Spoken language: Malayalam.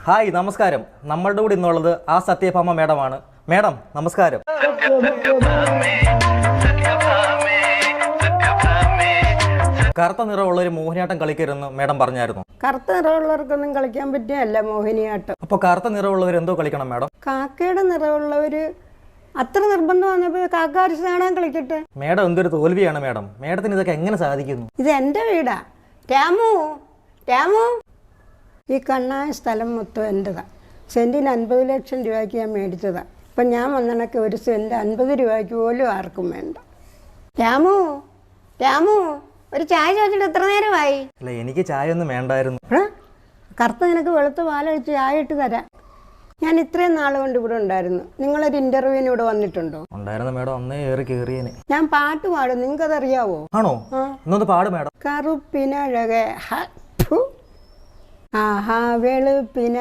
ഹായ് നമസ്കാരം. നമ്മളുടെ കൂടെ ഇന്നുള്ളത് ആ സത്യഭാമ മേഡമാണ്. മേഡം നമസ്കാരം. കറുത്ത നിറമുള്ള ഒരു മോഹിനിയാട്ടം കളിക്കരുതെന്ന് മേഡം പറഞ്ഞായിരുന്നു. കറുത്ത നിറമുള്ളവർക്കൊന്നും കളിക്കാൻ പറ്റിയല്ല മോഹിനിയാട്ടം. അപ്പോൾ കറുത്ത നിറമുള്ളവർ എന്തോ കളിക്കണം മേഡം? കാക്കയുടെ നിറമുള്ളവർ അത്ര നിർബന്ധം വന്നപ്പോൾ കാക്ക അരിച്ച് കാണാൻ കളിക്കട്ടെ. മേഡം എന്തൊരു തോൽവിയാണ് മേഡം. മേഡത്തിന് ഇതൊക്കെ എങ്ങനെ സാധിക്കുന്നു? ഇത് എൻ്റെ വീടാ. രാമു രാമു, ഈ കണ്ണായ സ്ഥലം മൊത്തം എൻ്റെതാണ്. സെൻറ്റിന് 50 ലക്ഷം രൂപയ്ക്ക് ഞാൻ മേടിച്ചതാണ്. ഇപ്പം ഞാൻ വന്നണക്ക് ഒരു സെൻറ്റ് 50 രൂപയ്ക്ക് പോലും ആർക്കും വേണ്ട. രാമു രാമു, ഒരു ചായ ചോദിച്ചിട്ട് എത്ര നേരമായി? അല്ല, എനിക്ക് ചായ ഒന്നും വേണ്ടായിരുന്നു. കറുത്ത നിനക്ക് വെളുത്ത പാലൊഴിച്ച് ചായ ഇട്ട് തരാം. ഞാൻ ഇത്രയും നാൾ കൊണ്ട് ഇവിടെ ഉണ്ടായിരുന്നു. നിങ്ങളൊരു ഇൻ്റർവ്യൂവിന് ഇവിടെ വന്നിട്ടുണ്ടോ? ഉണ്ടായിരുന്നു മേഡം, അന്നേ ഏറി കയറിയേനെ. ഞാൻ പാട്ട് പാടും, നിങ്ങൾക്കതറിയാവോ? ആണോ? എന്നൊന്ന് പാട് മേഡം. കറുപ്പിനഴകെ ആഹാ വെളുപ്പിന